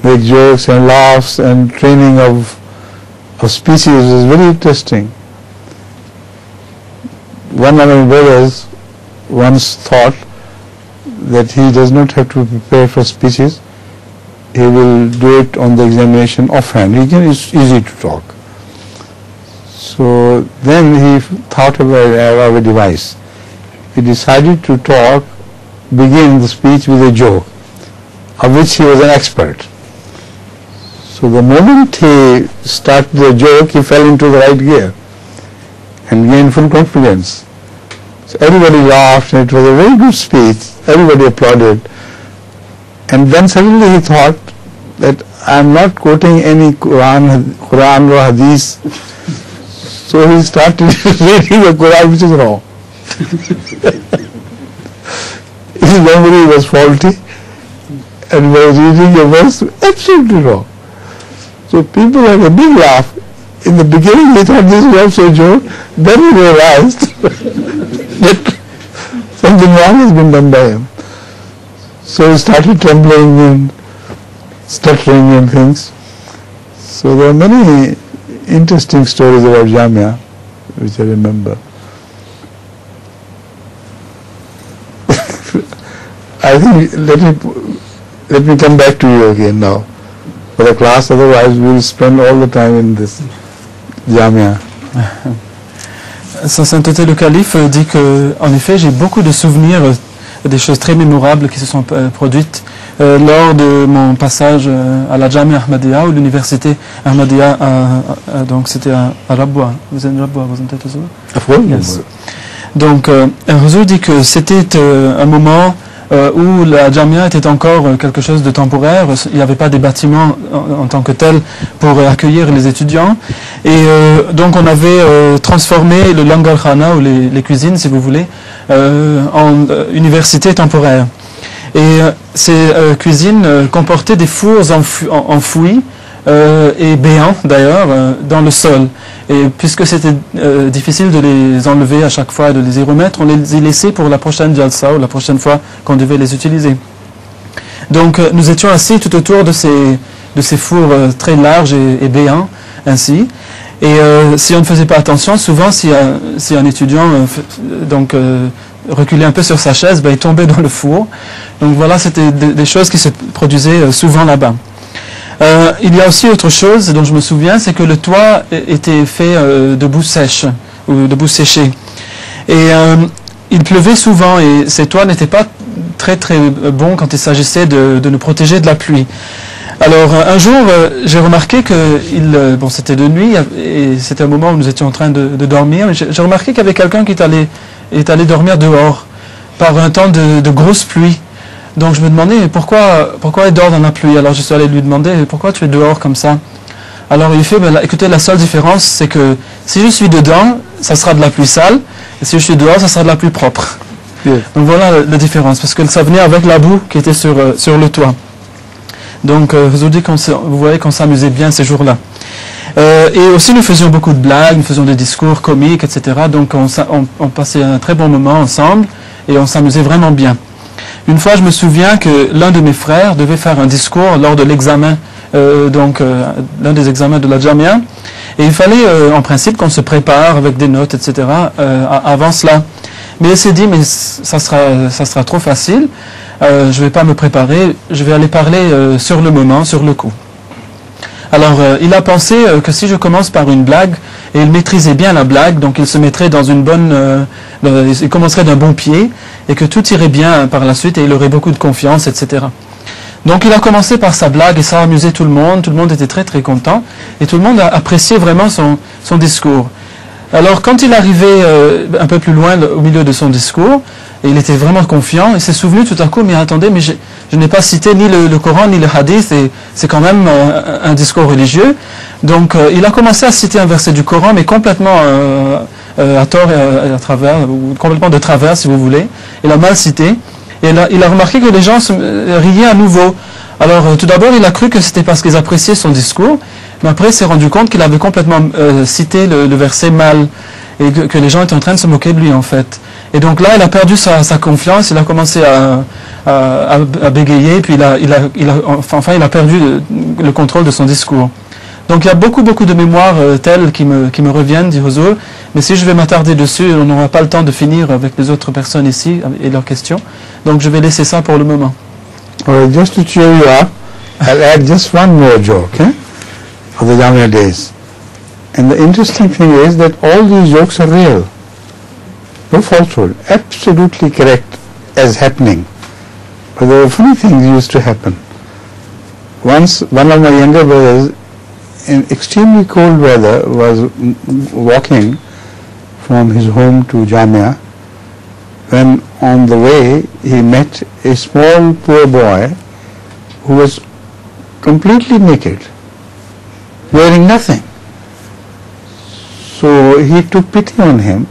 Speaker 1: make jokes and laughs, and training of speeches is very interesting. One of my brothers once thought that he does not have to prepare for speeches. He will do it on the examination offhand. It's easy to talk. So then he thought of a device. He decided to begin the speech with a joke, of which he was an expert. So the moment he started the joke, he fell into the right gear and gained full confidence. So everybody laughed, and it was a very good speech. Everybody applauded. And then suddenly he thought that I am not quoting any Quran or Hadith. So he started reading the Quran, which is wrong. His memory was faulty and was reading a verse absolutely wrong. So people had a big laugh. In the beginning they thought this was also a joke. Then he realized that something wrong has been done by him. So he started trembling and stuttering and things. So there are many interesting stories about Jamia which I remember. I think let me come back to you again now for the class, otherwise we will spend all the time in this Jamia.
Speaker 3: Sa Sainteté le Calife dit que, en effet, j'ai beaucoup de souvenirs des choses très mémorables qui se sont produites lors de mon passage à la Jamia Ahmadiyya ou l'université Ahmadiyya, donc c'était à Rabwa. Vous êtes à Rabwa, wasn't it as well?
Speaker 1: Of course.
Speaker 3: Yes. Donc, Huzur dit que c'était un moment où la Jamia était encore quelque chose de temporaire. Il n'y avait pas des bâtiments en tant que tels pour accueillir les étudiants. Et donc, on avait transformé le Langar Khana, ou les cuisines, si vous voulez, en université temporaire. Et ces cuisines comportaient des fours enfouis, et béants d'ailleurs, dans le sol. Et puisque c'était difficile de les enlever à chaque fois et de les y remettre, on les y laissait pour la prochaine jalsa, ou la prochaine fois qu'on devait les utiliser. Donc nous étions assis tout autour de ces fours très larges et béants, ainsi. Et si on ne faisait pas attention, souvent si un étudiant reculait un peu sur sa chaise, il tombait dans le four. Donc voilà, c'était des choses qui se produisaient souvent là-bas. Il y a aussi autre chose dont je me souviens, c'est que le toit était fait de boue sèche, ou de boue séchée. Et il pleuvait souvent, et ces toits n'étaient pas très très bons quand il s'agissait de nous protéger de la pluie. Alors un jour, j'ai remarqué que, c'était de nuit, et c'était un moment où nous étions en train de dormir, et j'ai remarqué qu'il y avait quelqu'un qui est allé dormir dehors, par un temps de grosse pluie. Donc je me demandais pourquoi il dort dans la pluie. Alors je suis allé lui demander pourquoi tu es dehors comme ça. Alors il fait, écoutez, la seule différence c'est que si je suis dedans, ça sera de la pluie sale, et si je suis dehors, ça sera de la pluie propre. Yeah. Donc voilà la différence, parce que ça venait avec la boue qui était sur le toit. Donc vous voyez qu'on s'amusait bien ces jours-là. Et aussi nous faisions beaucoup de blagues, nous faisions des discours comiques, etc. Donc on passait un très bon moment ensemble, et on s'amusait vraiment bien. Une fois, je me souviens que l'un de mes frères devait faire un discours lors de l'examen, l'un des examens de la Jamia. Et il fallait, en principe, qu'on se prépare avec des notes, etc. Avant cela. Mais il s'est dit, mais ça sera trop facile. Je ne vais pas me préparer. Je vais aller parler sur le moment, sur le coup. Alors, il a pensé que si je commence par une blague, et il maîtrisait bien la blague, donc il se mettrait dans une bonne... il commencerait d'un bon pied, et que tout irait bien par la suite, et il aurait beaucoup de confiance, etc. Donc il a commencé par sa blague, et ça a amusé tout le monde était très très content, et tout le monde a apprécié vraiment son discours. Alors quand il arrivait un peu plus loin au milieu de son discours, et il était vraiment confiant, il s'est souvenu tout à coup, mais attendez, mais je n'ai pas cité ni le Coran ni le Hadith, et c'est quand même un discours religieux. Donc il a commencé à citer un verset du Coran, mais complètement à tort et à travers, ou complètement de travers si vous voulez. Il a mal cité, et il a remarqué que les gens riaient à nouveau. Alors tout d'abord il a cru que c'était parce qu'ils appréciaient son discours, mais après il s'est rendu compte qu'il avait complètement cité le verset mal, et que les gens étaient en train de se moquer de lui en fait. Et donc là, il a perdu sa confiance, il a commencé à bégayer, puis il a perdu le contrôle de son discours. Donc il y a beaucoup de mémoires telles qui me reviennent, dit Huzur, mais si je vais m'attarder dessus, on n'aura pas le temps de finir avec les autres personnes ici et leurs questions. Donc je vais laisser ça pour le moment.
Speaker 1: Just to cheer you up, I'll add just one more joke of the Jamia days. And the interesting thing is that all these jokes are real. No falsehood, absolutely correct as happening. But there were funny things used to happen. Once, one of my younger brothers, in extremely cold weather, was walking from his home to Jamia, when on the way he met a small poor boy who was completely naked, wearing nothing. So he took pity on him,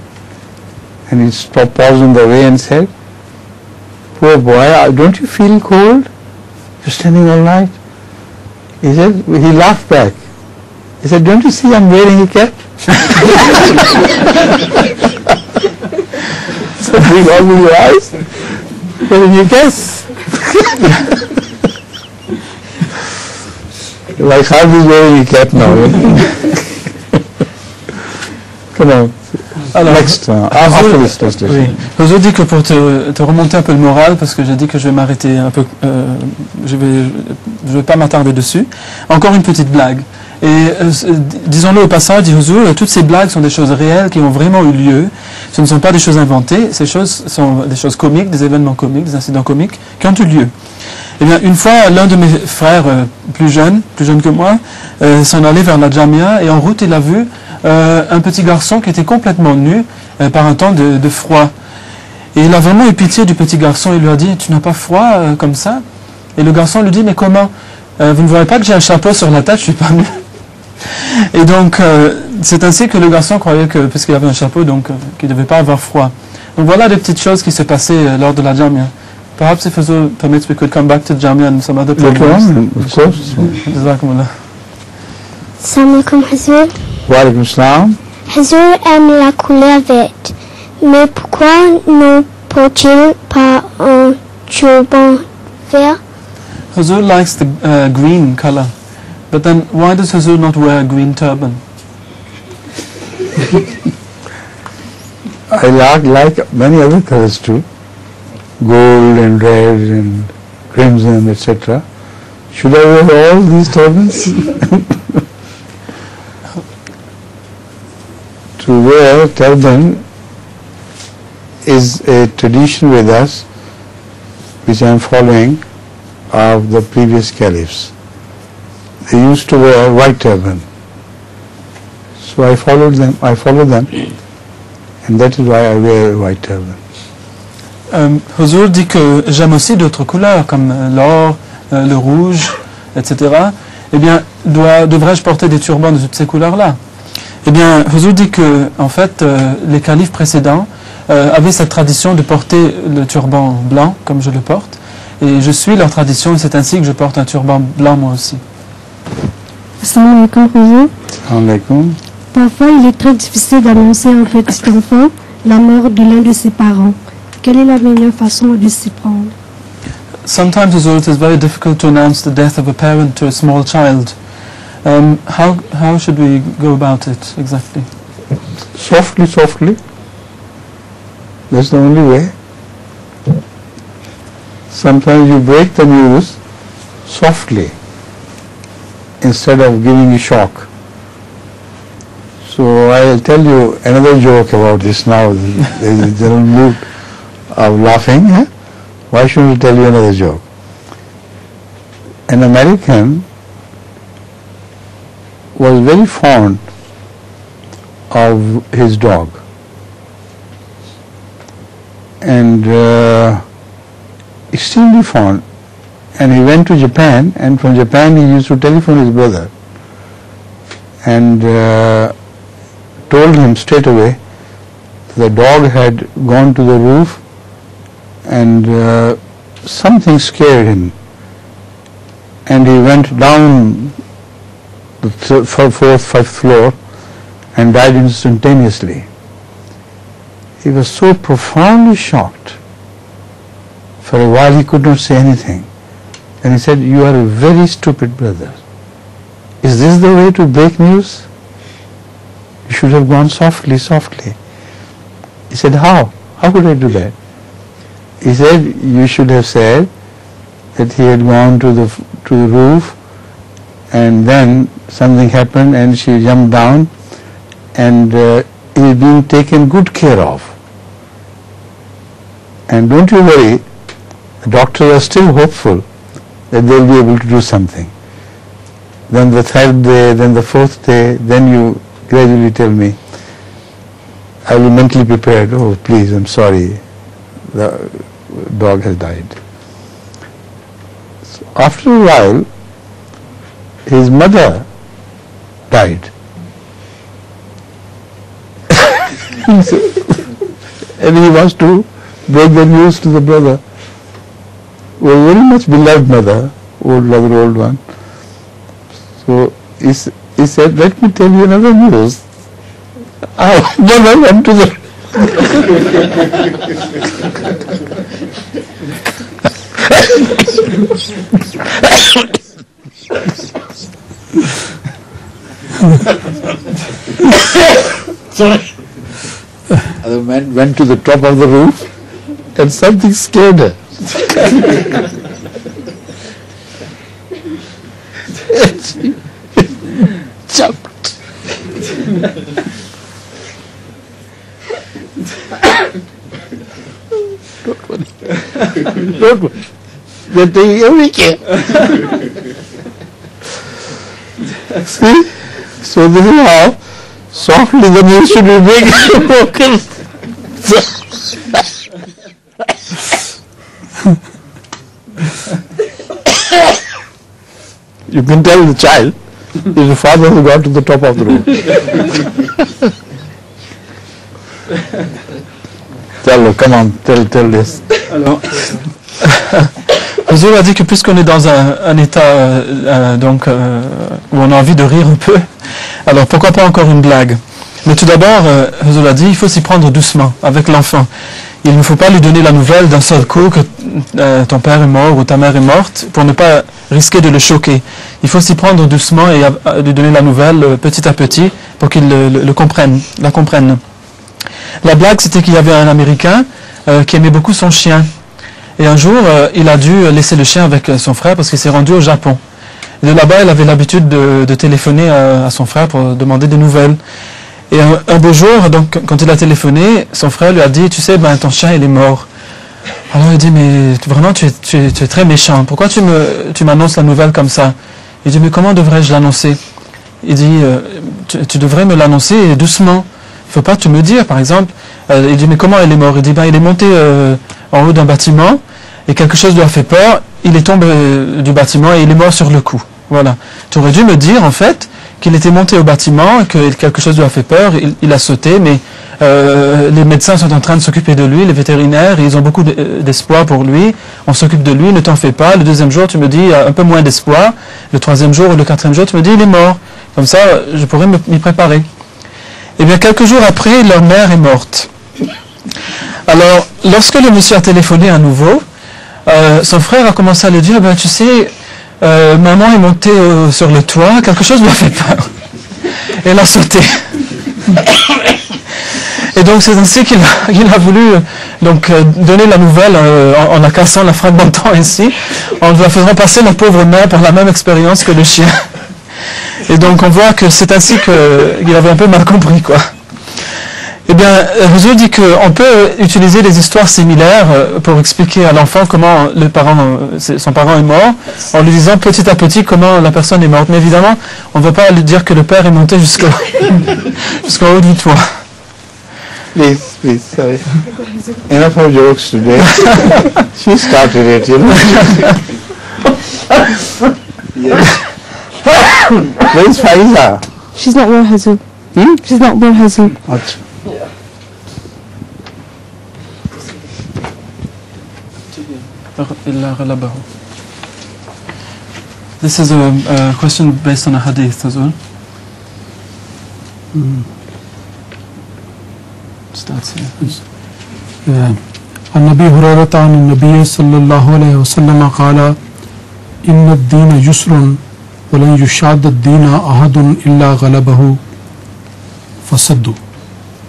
Speaker 1: and he stopped, paused on the way and said, "Poor boy, don't you feel cold? You're standing all night." He laughed back. He said, "Don't you see I'm wearing a cap?" So big open your eyes, wearing a cap. Like Khalid is wearing a cap now. Come on.
Speaker 3: Alors,
Speaker 1: next, after this translation.
Speaker 3: Oui. Huzur dit que pour te remonter un peu le moral, parce que j'ai dit que je vais m'arrêter un peu, je vais pas m'attarder dessus. Encore une petite blague. Et disons-le au passage, dit Huzur, toutes ces blagues sont des choses réelles qui ont vraiment eu lieu. Ce ne sont pas des choses inventées. Ces choses sont des choses comiques, des événements comiques, des incidents comiques qui ont eu lieu. Eh bien, une fois, l'un de mes frères plus jeune que moi, s'en allait vers la Jamia, et en route, il a vu un petit garçon qui était complètement nu par un temps de froid. Et il a vraiment eu pitié du petit garçon. Il lui a dit, tu n'as pas froid comme ça? Et le garçon lui dit, mais comment? Vous ne voyez pas que j'ai un chapeau sur la tête, je suis pas nu. Et donc, c'est ainsi que le garçon croyait que, puisqu'il avait un chapeau, donc qu'il ne devait pas avoir froid. Donc voilà des petites choses qui se passaient lors de la Jamia. Perhaps if Huzur permits, we could come back to Jamia and some other programs.
Speaker 1: Of course.
Speaker 3: Jazakumullah.
Speaker 11: Salam alaikum Huzur.
Speaker 1: Wa alaikum salam.
Speaker 11: Huzur aime la couleur verte. Mais pourquoi ne porte-t-il pas un turban vert?
Speaker 3: Huzur likes the green color. But then, why does Huzur not wear a green turban?
Speaker 1: I like many other colors too. Gold and red and crimson, etc. Should I wear all these turbans? To wear turban is a tradition with us which I am following of the previous caliphs. They used to wear white turban. So I follow them, and that is why I wear a white turban.
Speaker 3: Huzur dit que j'aime aussi d'autres couleurs comme l'or, le rouge, etc. Eh bien, devrais-je porter des turbans de toutes ces couleurs-là? Eh bien, Huzur dit que, en fait, les califes précédents avaient cette tradition de porter le turban blanc, comme je le porte, et je suis leur tradition, et c'est ainsi que je porte un turban blanc moi aussi.
Speaker 13: Assalamu alaikum Huzur.
Speaker 1: Assalamu alaikum.
Speaker 13: Parfois, il est très difficile d'annoncer à un petit enfant la mort de l'un de ses parents. Quelle est la meilleure façon de s'y prendre?
Speaker 3: Sometimes, Huzur, it is very difficult to announce the death of a parent to a small child. How should we go about it exactly?
Speaker 1: Softly, softly. That's the only way. Sometimes you break the news softly instead of giving a shock. So I'll tell you another joke about this now. There is a general mood of laughing. Why shouldn't I tell you another joke? An American was very fond of his dog, and extremely fond, and he went to Japan, and from Japan he used to telephone his brother and told him straight away the dog had gone to the roof and something scared him, and he went down the fourth, fifth floor and died instantaneously. He was so profoundly shocked. For a while he could not say anything. And he said, "You are a very stupid brother. Is this the way to break news? You should have gone softly, softly." He said, "How? How could I do that?" He said, "You should have said that he had gone to the roof, and then something happened and she jumped down, and he is being taken good care of. And don't you worry, the doctors are still hopeful that they will be able to do something. Then the third day, then the fourth day, then you gradually tell me, I will be mentally prepared. Oh, please, I'm sorry, the dog has died." So after a while, his mother died. And he wants to break the news to the brother. Well, very much beloved mother, old mother, old one. So he said, "Let me tell you another news. Our mother went to the Sorry. The man went to the top of the roof and something scared her. And she jumped. Don't worry. Don't worry. They're taking every care. See? So this is how softly, then you should be big vocal. You can tell the child is the father who got to the top of the room. Tell, come on, tell this.
Speaker 3: Alors, Huzur a dit que puisqu'on est dans un état où on a envie de rire un peu, alors pourquoi pas encore une blague. Mais tout d'abord, Huzur a dit, il faut s'y prendre doucement avec l'enfant. Il ne faut pas lui donner la nouvelle d'un seul coup que ton père est mort ou ta mère est morte pour ne pas risquer de le choquer. Il faut s'y prendre doucement et lui donner la nouvelle petit à petit pour qu'il la comprenne. La blague, c'était qu'il y avait un Américain qui aimait beaucoup son chien. Et un jour, il a dû laisser le chien avec son frère parce qu'il s'est rendu au Japon. Et de là-bas, il avait l'habitude de téléphoner à son frère pour demander des nouvelles. Et un beau jour, donc, quand il a téléphoné, son frère lui a dit, tu sais, ton chien, il est mort. Alors il dit, mais vraiment, tu es très méchant. Pourquoi tu m'annonces la nouvelle comme ça? Il dit, mais comment devrais-je l'annoncer? Il dit, tu devrais me l'annoncer doucement. Il ne faut pas tout me dire, par exemple. Il dit, mais comment il est mort? Il dit, il est monté en haut d'un bâtiment et quelque chose lui a fait peur. Il est tombé du bâtiment et il est mort sur le coup. Voilà. Tu aurais dû me dire, en fait, qu'il était monté au bâtiment et que quelque chose lui a fait peur. Il a sauté, mais les médecins sont en train de s'occuper de lui, les vétérinaires, ils ont beaucoup d'espoir pour lui. On s'occupe de lui, ne t'en fais pas. Le deuxième jour, tu me dis un peu moins d'espoir. Le troisième jour ou le quatrième jour, tu me dis il est mort. Comme ça, je pourrais m'y préparer. Et bien, quelques jours après, leur mère est morte. Alors, lorsque le monsieur a téléphoné à nouveau, son frère a commencé à lui dire, tu sais, maman est montée sur le toit, quelque chose lui a fait peur. Et elle a sauté. Et donc c'est ainsi qu'il a voulu donner la nouvelle en la cassant, la fragmentant ainsi, en la faisant passer la pauvre mère par la même expérience que le chien. Et donc on voit que c'est ainsi qu'il avait un peu mal compris, quoi. Eh bien, Huzur dit qu'on peut utiliser des histoires similaires pour expliquer à l'enfant comment son parent est mort, en lui disant petit à petit comment la personne est morte. Mais évidemment, on ne va pas lui dire que le père est monté jusqu'en haut du toit.
Speaker 1: Please, sorry. Enough of jokes today. She started it, you know. Where is Faiza?
Speaker 10: She's not born Huzur. She's not born Huzur.
Speaker 3: This is a question based on a hadith as well. Starts here.
Speaker 5: عن أبي هريرة عن النبي صلى الله عليه وسلم قال إن الدين يسر ولن يشاد الدين أحد إلا غلبه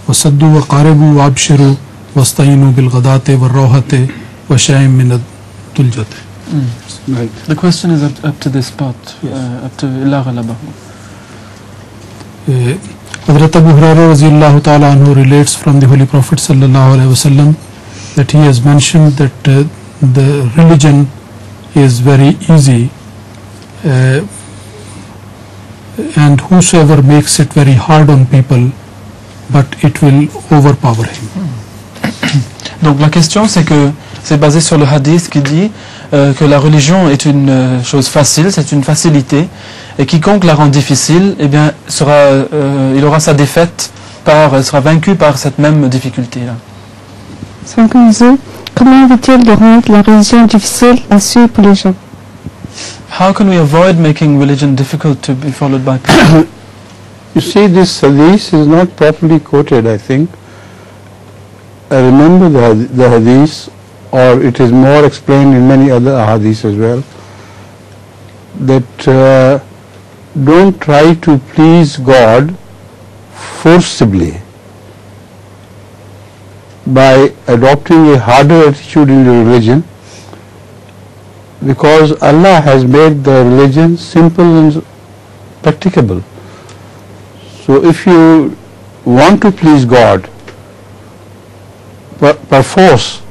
Speaker 5: فصدوا وقاربوا وابشروا واستعينوا بالغداة والروحة وشيء من الدلجة.
Speaker 3: The question is up to this part, up to إلا غلبه.
Speaker 5: Hazrat Abu Hurairah radhiyallahu ta'ala anhu relates from the Holy Prophet sallallahu alaihi wasallam that he has mentioned that the religion is very easy and whosoever makes it very hard on people, but it will overpower him.
Speaker 3: Donc la question c'est basé sur le hadith qui dit que la religion est une chose facile, c'est une facilité, et quiconque la rend difficile, eh bien il aura sa défaite sera vaincu par cette même difficulté-là.
Speaker 13: Comment éviter de rendre la religion difficile à suivre pour les gens?
Speaker 3: How can we avoid making religion difficult to be followed by people?
Speaker 1: You see, this hadith is not properly quoted, I think. I remember the hadith, or it is more explained in many other hadiths as well, that don't try to please God forcibly by adopting a harder attitude in your religion, because Allah has made the religion simple and practicable. So if you want to please God perforce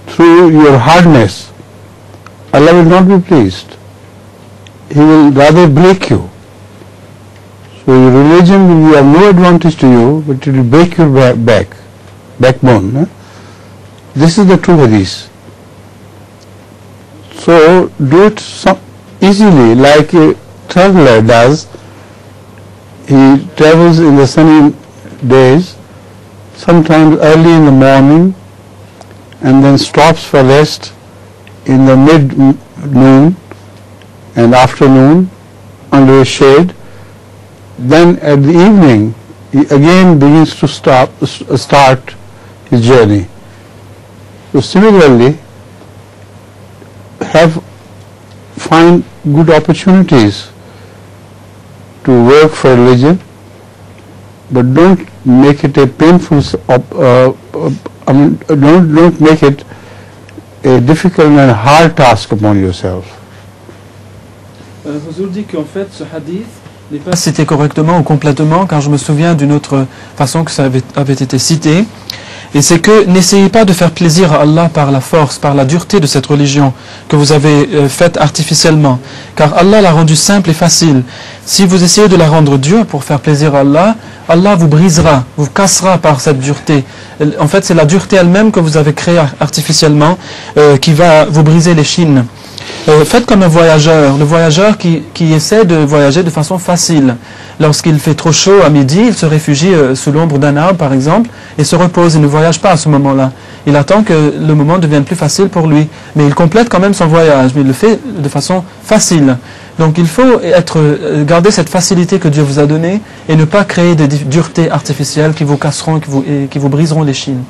Speaker 1: through your hardness, Allah will not be pleased. He will rather break you. So your religion will be of no advantage to you, but it will break your backbone. This is the true hadith. So do it easily, like a traveler does. He travels in the sunny days, sometimes early in the morning, and then stops for rest in the mid-noon and afternoon under a shade. Then at the evening, he again begins to start his journey. So similarly, find good opportunities to work for religion, but don't make it a painful, don't make it a difficult and hard task upon yourself.
Speaker 3: Huzur dit qu'en fait ce hadith n'est pas cité correctement ou complètement, car je me souviens d'une autre façon que ça avait été cité, et c'est que n'essayez pas de faire plaisir à Allah par la force, par la dureté de cette religion que vous avez faite artificiellement, car Allah l'a rendue simple et facile. Si vous essayez de la rendre dure pour faire plaisir à Allah, Allah vous brisera, vous cassera par cette dureté. En fait, c'est la dureté elle-même que vous avez créée artificiellement qui va vous briser les chines. Faites comme un voyageur, le voyageur qui essaie de voyager de façon facile. Lorsqu'il fait trop chaud à midi, il se réfugie sous l'ombre d'un arbre par exemple et se repose, il ne voyage pas à ce moment-là. Il attend que le moment devienne plus facile pour lui, mais il complète quand même son voyage, mais il le fait de façon facile. Donc il faut garder cette facilité que Dieu vous a donnée et ne pas créer des duretés artificielles qui vous casseront et qui vous briseront les chines.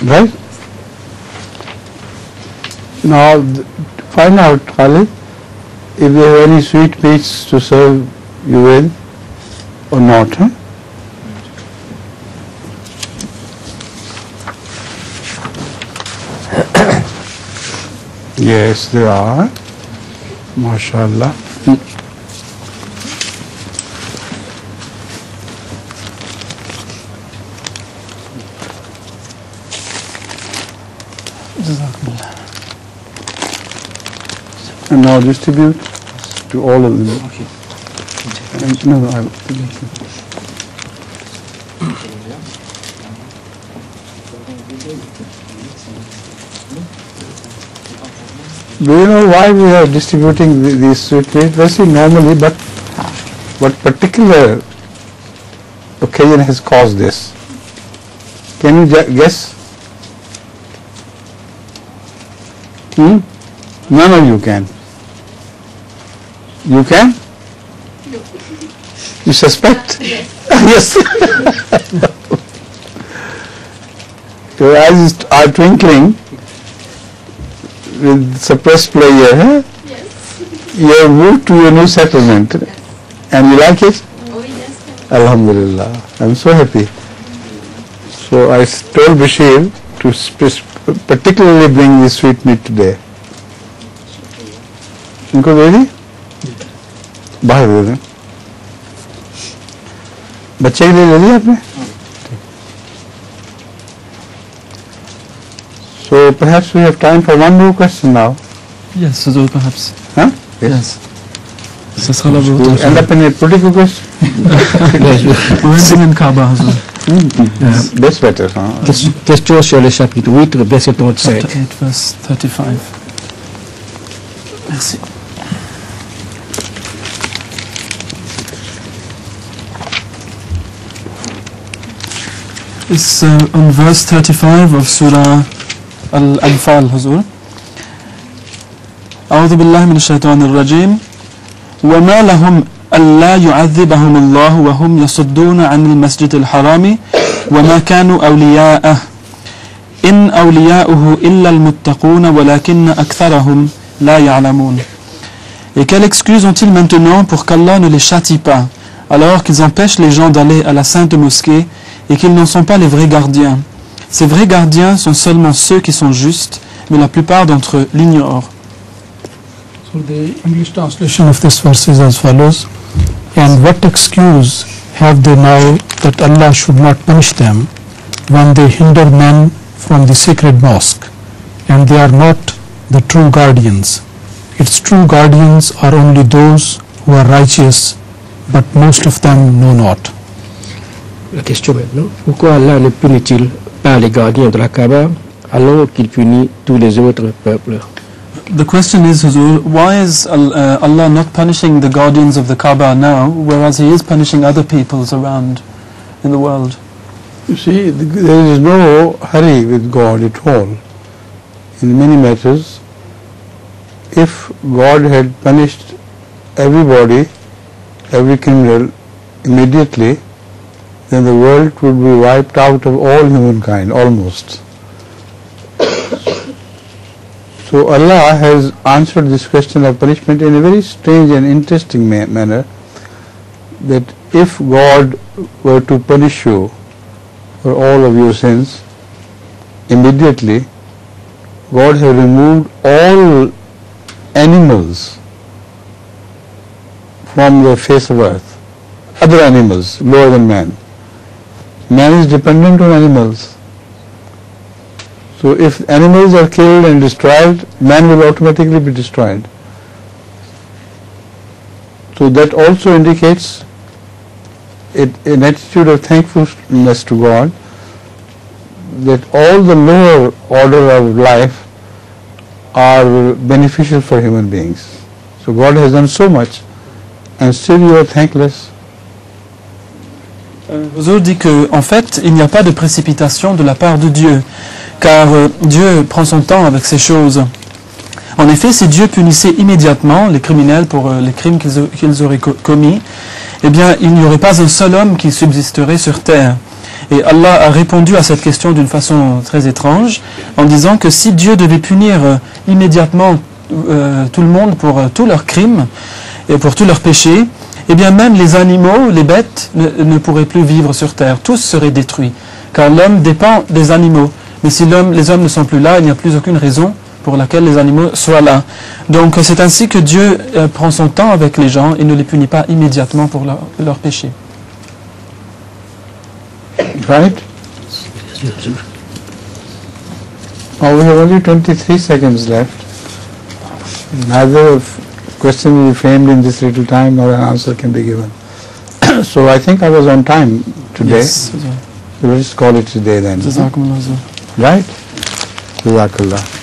Speaker 1: Right? Now, find out, Khalid, if there are any sweetmeats to serve you with or not. Huh? Yes, there are. MashaAllah. And now distribute to all of them. Okay. No, I will. Do you know why we are distributing these sweetmeats? Very normally, but what particular occasion has caused this? Can you guess? None of you can. You can? You suspect? Yes. Your eyes are twinkling with suppressed pleasure. Huh? Yes. You have moved to your new settlement. And you like it? Oh yes. Alhamdulillah. I'm so happy. So I told Bashir to particularly bring this sweetmeat today. इनको दे दी बाहर दे दें बच्चे के लिए ले लिया आपने So perhaps we have time for one more question now.
Speaker 3: Yes, so perhaps.
Speaker 1: Huh?
Speaker 3: Yes. Ça sera la vôtre.
Speaker 1: To end up in a political question.
Speaker 3: We're in Kaaba.
Speaker 1: That's better.
Speaker 14: Question sur le chapitre 8, verset 37.
Speaker 3: Chapter 8, verse 35. Merci. It's on verse 35 of Surah Al-Anfal, Huzur. أعوذ بالله من الشيطان الرجيم وما لهم ألا يعذبهم الله وهم يصدون عن المسجد الحرام وما كانوا أولياءه إن أولياؤه إلا المتقون ولكن أكثرهم لا يعلمون. Et quelle excuse ont-ils maintenant pour qu'Allah ne les châtie pas alors qu'ils empêchent les gens d'aller à la sainte mosquée et qu'ils n'en sont pas les vrais gardiens. Ces vrais gardiens sont seulement ceux qui sont justes, mais la plupart d'entre eux l'ignorent.
Speaker 5: So the English translation of this verse is as follows: And what excuse have they now that Allah should not punish them when they hinder men from the sacred mosque, and they are not the true guardians? Its true guardians are only those who are righteous, but most of them know not.
Speaker 14: La question maintenant, pourquoi Allah ne punit-il pas les gardiens de la Kaaba alors qu'il punit tous les autres peuples?
Speaker 3: The question is, Huzur, why is Allah not punishing the guardians of the Kaaba now, whereas He is punishing other peoples around in the world?
Speaker 1: You see, there is no hurry with God at all. In many matters, if God had punished everybody, every criminal immediately, then the world would be wiped out of all humankind, almost. So Allah has answered this question of punishment in a very strange and interesting manner, that if God were to punish you for all of your sins immediately, God has removed all animals from the face of earth, other animals lower than man. Man is dependent on animals. So if animals are killed and destroyed, man will automatically be destroyed. So that also indicates an attitude of thankfulness to God, that all the lower order of life are beneficial for human beings. So God has done so much, and still you are thankless.
Speaker 3: Huzur dit que, en fait, il n'y a pas de précipitation de la part de Dieu, car Dieu prend son temps avec ces choses. En effet, si Dieu punissait immédiatement les criminels pour les crimes qu'ils auraient commis, eh bien, il n'y aurait pas un seul homme qui subsisterait sur terre. Et Allah a répondu à cette question d'une façon très étrange, en disant que si Dieu devait punir immédiatement tout le monde pour tous leurs crimes et pour tous leurs péchés, eh bien même les animaux, les bêtes ne pourraient plus vivre sur terre, tous seraient détruits, car l'homme dépend des animaux. Mais si les hommes ne sont plus là, il n'y a plus aucune raison pour laquelle les animaux soient là. Donc c'est ainsi que Dieu prend son temps avec les gens et ne les punit pas immédiatement pour leurs péchés.
Speaker 1: Right? Now we have only 23 seconds left. Neither question will be framed in this little time nor an answer can be given. So I think I was on time today.
Speaker 3: Yes.
Speaker 1: So let's call it today then.
Speaker 3: Jazakumullah.
Speaker 1: Right? Jazakallah.